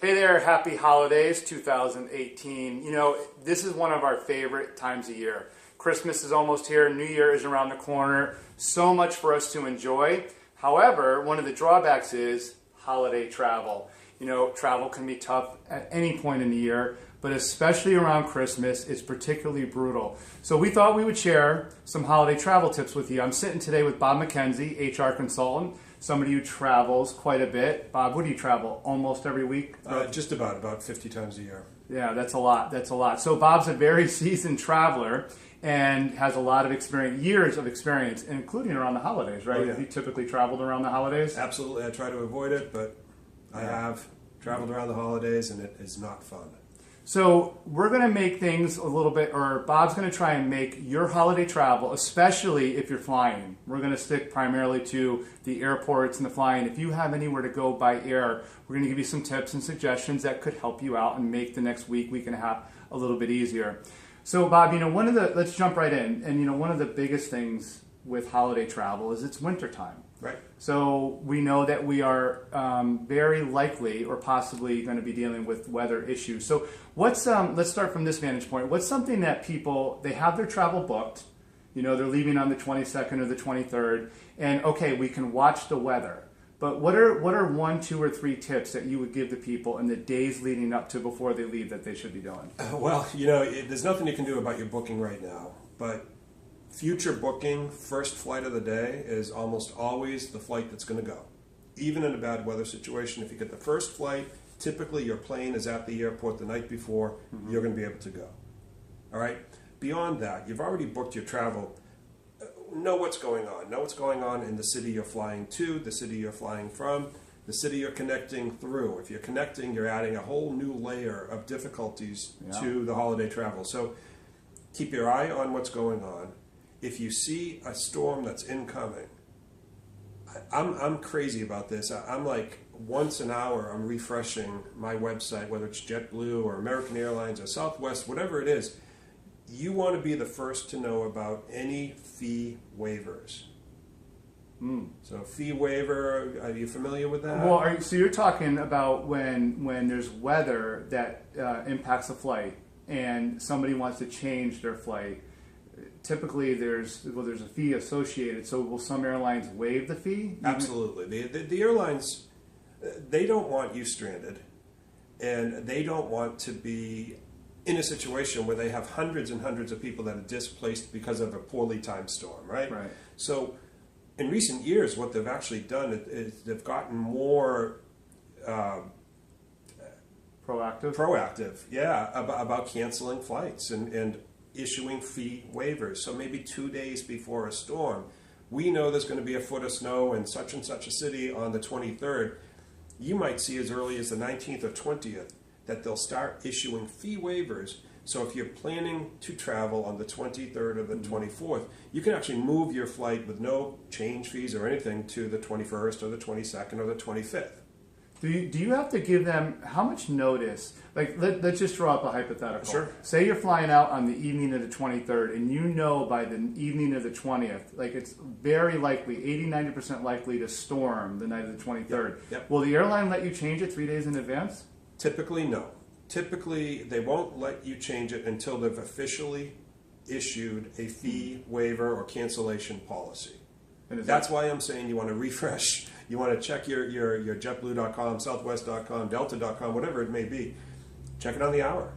Hey there, happy holidays 2018. You know, this is one of our favorite times of year. Christmas is almost here, New Year is around the corner. So much for us to enjoy. However, one of the drawbacks is holiday travel. You know, travel can be tough at any point in the year, but especially around Christmas, it's particularly brutal. So we thought we would share some holiday travel tips with you. I'm sitting today with Bob McKenzie, HR consultant, somebody who travels quite a bit. Bob, what do you travel? Almost every week? Just about 50 times a year. Yeah, that's a lot. That's a lot. So Bob's a very seasoned traveler and has a lot of experience, years of experience, including around the holidays, right? Oh, yeah. Have you typically traveled around the holidays? Absolutely. I try to avoid it, but I have traveled around the holidays, and it is not fun. So we're going to make things a little bit, or Bob's going to try and make your holiday travel, especially if you're flying. We're going to stick primarily to the airports and the flying. If you have anywhere to go by air, we're going to give you some tips and suggestions that could help you out and make the next week and a half a little bit easier. So Bob, you know, let's jump right in. And you know, one of the biggest things with holiday travel is it's wintertime. Right. So we know that we are very likely or possibly going to be dealing with weather issues. So let's start from this vantage point. What's something that people, they have their travel booked, you know, they're leaving on the 22nd or the 23rd, and okay, we can watch the weather. But what are 1, 2, or 3 tips that you would give the people in the days leading up to before they leave that they should be doing? Well, you know, there's nothing you can do about your booking right now, but future booking, first flight of the day is almost always the flight that's going to go. Even in a bad weather situation, if you get the first flight, typically your plane is at the airport the night before, you're going to be able to go. All right? Beyond that, you've already booked your travel. Know what's going on. Know what's going on in the city you're flying to, the city you're flying from, the city you're connecting through. If you're connecting, you're adding a whole new layer of difficulties to the holiday travel. So keep your eye on what's going on. If you see a storm that's incoming, I'm crazy about this. I'm like once an hour I'm refreshing my website, whether it's JetBlue or American Airlines or Southwest, whatever it is. You want to be the first to know about any fee waivers. So fee waiver, are you familiar with that? Well, so you're talking about when there's weather that impacts a flight and somebody wants to change their flight. Typically, there's a fee associated. So, will some airlines waive the fee? Absolutely. The airlines, they don't want you stranded, and they don't want to be in a situation where they have hundreds and hundreds of people that are displaced because of a poorly timed storm, right? Right. So, in recent years, what they've actually done is they've gotten more proactive, about canceling flights and issuing fee waivers. So maybe 2 days before a storm, we know there's going to be a foot of snow in such and such a city on the 23rd. You might see as early as the 19th or 20th that they'll start issuing fee waivers. So if you're planning to travel on the 23rd or the 24th, you can actually move your flight with no change fees or anything to the 21st or the 22nd or the 25th. Do you have to give them, how much notice? Like, let's just draw up a hypothetical. Sure. Say you're flying out on the evening of the 23rd, and you know by the evening of the 20th, like it's very likely, 80-90% likely to storm the night of the 23rd. Yep. Will the airline let you change it 3 days in advance? Typically, no. Typically, they won't let you change it until they've officially issued a fee waiver or cancellation policy. And that's why I'm saying you want to refresh. You want to check your JetBlue.com, Southwest.com, Delta.com, whatever it may be. Check it on the hour.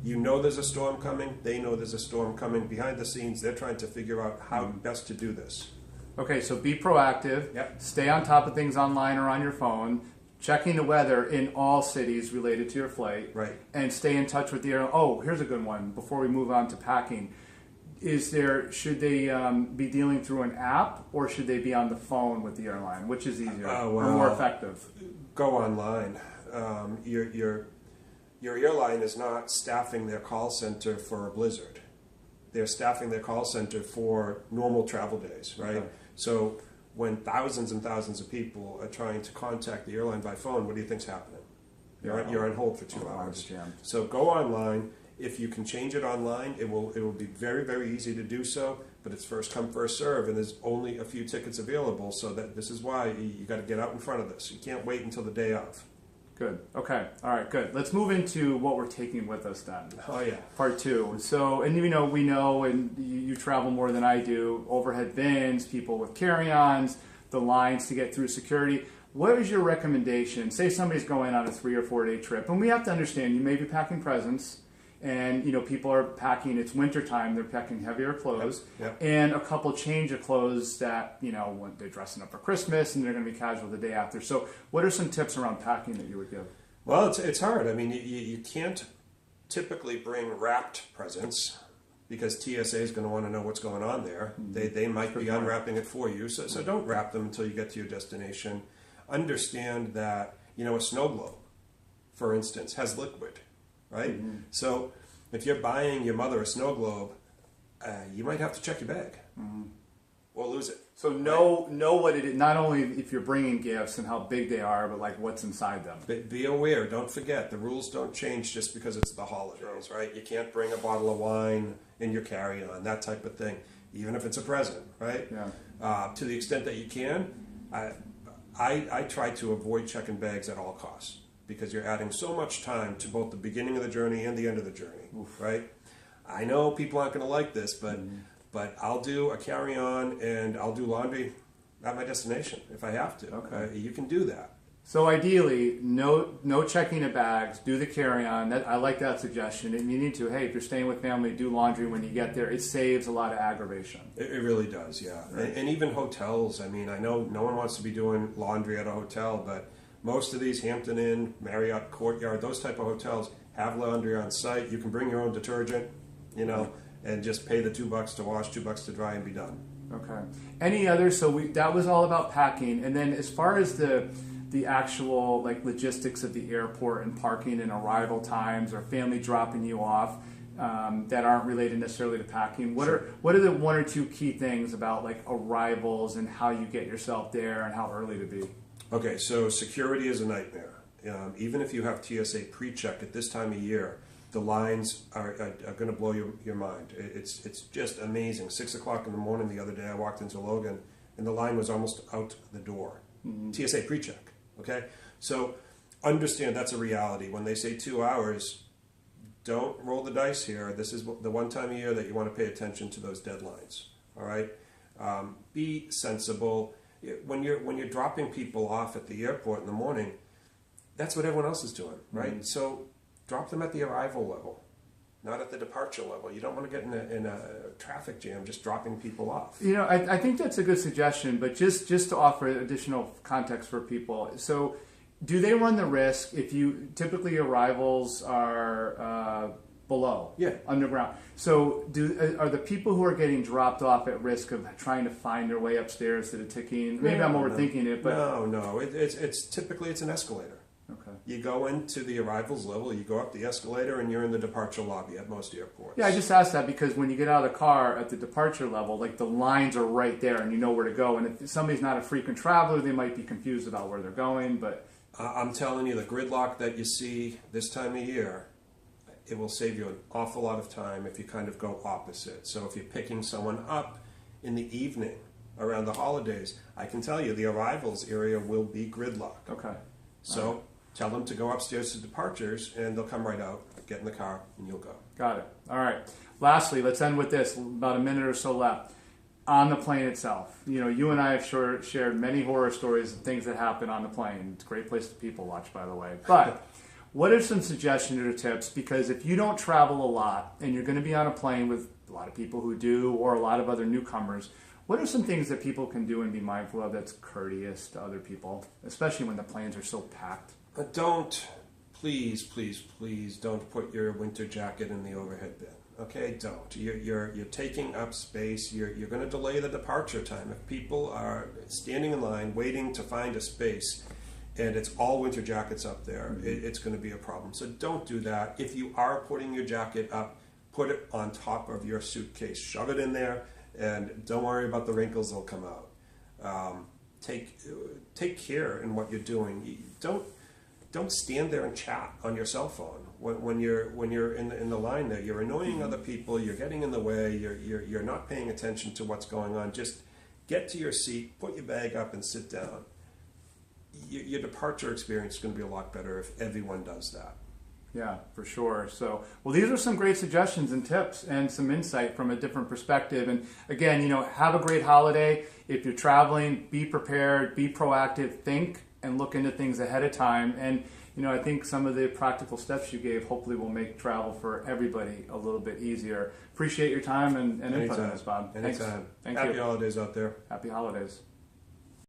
You know there's a storm coming. They know there's a storm coming. Behind the scenes, they're trying to figure out how best to do this. Okay, so be proactive. Yep. Stay on top of things online or on your phone. Checking the weather in all cities related to your flight. Right. And stay in touch with the airline. Oh, here's a good one before we move on to packing. Should they be dealing through an app or should they be on the phone with the airline? Which is easier or more effective? Go online. Your airline is not staffing their call center for a blizzard. They're staffing their call center for normal travel days, right? Okay. So when thousands and thousands of people are trying to contact the airline by phone, what do you think's happening? You're on hold for 2 hours. So go online. If you can change it online, it will be very, very easy to do so, but it's first come, first serve, and there's only a few tickets available, so that this is why you got to get out in front of this. You can't wait until the day of. Good. Okay. All right. Good. Let's move into what we're taking with us then. Oh yeah. Part two. So, and we know, and you travel more than I do. Overhead bins, people with carry-ons, the lines to get through security. What is your recommendation? Say somebody's going on a 3 or 4 day trip, and we have to understand you may be packing presents, and people are packing. It's winter time; they're packing heavier clothes, Yep. and a couple change of clothes that when they're dressing up for Christmas and they're going to be casual the day after. So, what are some tips around packing that you would give? Well, it's hard. I mean, you can't typically bring wrapped presents because TSA is going to want to know what's going on there. Mm-hmm. They might be unwrapping it for you, so don't wrap them until you get to your destination. Understand that a snow globe, for instance, has liquid, right? Mm-hmm. So if you're buying your mother a snow globe, you might have to check your bag or lose it. So know what it is. Not only if you're bringing gifts and how big they are, but like what's inside them. Be aware. Don't forget the rules don't change just because it's the holidays, right? You can't bring a bottle of wine in your carry-on, that type of thing, even if it's a present, right? Yeah. To the extent that you can. I try to avoid checking bags at all costs because you're adding so much time to both the beginning of the journey and the end of the journey, right? I know people aren't going to like this, but I'll do a carry-on and I'll do laundry at my destination if I have to. Okay. You can do that. So ideally, no checking of bags, do the carry-on. I like that suggestion. And you need to, hey, if you're staying with family, do laundry when you get there. It saves a lot of aggravation. It really does, yeah. Right. And even hotels. I mean, I know no one wants to be doing laundry at a hotel, but most of these Hampton Inn, Marriott Courtyard, those type of hotels have laundry on site. You can bring your own detergent, and just pay the $2 to wash, $2 to dry, and be done. Okay. Any other? So that was all about packing. And then as far as the actual logistics of the airport and parking and arrival times or family dropping you off that aren't related necessarily to packing, what are the 1 or 2 key things about arrivals and how you get yourself there and how early to be? Okay, so security is a nightmare. Even if you have TSA pre-check at this time of year, the lines are going to blow your mind. It's just amazing. 6 o'clock in the morning the other day, I walked into Logan, and the line was almost out the door. Mm-hmm. TSA pre-check. Okay, so understand that's a reality. When they say 2 hours, don't roll the dice here. This is the one time a year that you want to pay attention to those deadlines. All right, be sensible. When you're dropping people off at the airport in the morning, that's what everyone else is doing, right? Mm-hmm. So drop them at the arrival level, not at the departure level. You don't want to get in a traffic jam just dropping people off. I think that's a good suggestion, but just to offer additional context for people. So do they run the risk if typically arrivals are below, underground? So are the people who are getting dropped off at risk of trying to find their way upstairs to the ticking? Maybe I'm overthinking it, but no. It's typically an escalator. Okay. You go into the arrivals level, you go up the escalator, and you're in the departure lobby at most airports. Yeah, I just asked that because when you get out of the car at the departure level, the lines are right there and you know where to go. And if somebody's not a frequent traveler, they might be confused about where they're going. But I'm telling you, the gridlock that you see this time of year, it will save you an awful lot of time if you kind of go opposite. So if you're picking someone up in the evening around the holidays, I can tell you the arrivals area will be gridlock. Okay. So tell them to go upstairs to departures, and they'll come right out, get in the car, and you'll go. Got it. All right. Lastly, let's end with this. About a minute or so left. On the plane itself, you and I have shared many horror stories of things that happen on the plane. It's a great place to people watch, by the way. But what are some suggestions or tips? Because if you don't travel a lot and you're going to be on a plane with a lot of people who do or a lot of other newcomers, what are some things that people can do and be mindful of that's courteous to other people, especially when the planes are so packed? Please don't put your winter jacket in the overhead bin. Okay, don't. You're taking up space. You're going to delay the departure time. If people are standing in line waiting to find a space, and it's all winter jackets up there, it's going to be a problem. So don't do that. If you are putting your jacket up, put it on top of your suitcase. Shove it in there, and don't worry about the wrinkles. They'll come out. Take care in what you're doing. Don't stand there and chat on your cell phone when you're in the line there. You're annoying other people. You're getting in the way. You're not paying attention to what's going on. Just get to your seat, put your bag up, and sit down. your departure experience is going to be a lot better if everyone does that. Yeah, for sure. So, well, these are some great suggestions and tips and some insight from a different perspective. And again, have a great holiday. If you're traveling, be prepared, be proactive, think and look into things ahead of time. And, I think some of the practical steps you gave hopefully will make travel for everybody a little bit easier. Appreciate your time and input on this, Bob. Anytime. Thanks. Thank Happy you. holidays out there. Happy holidays.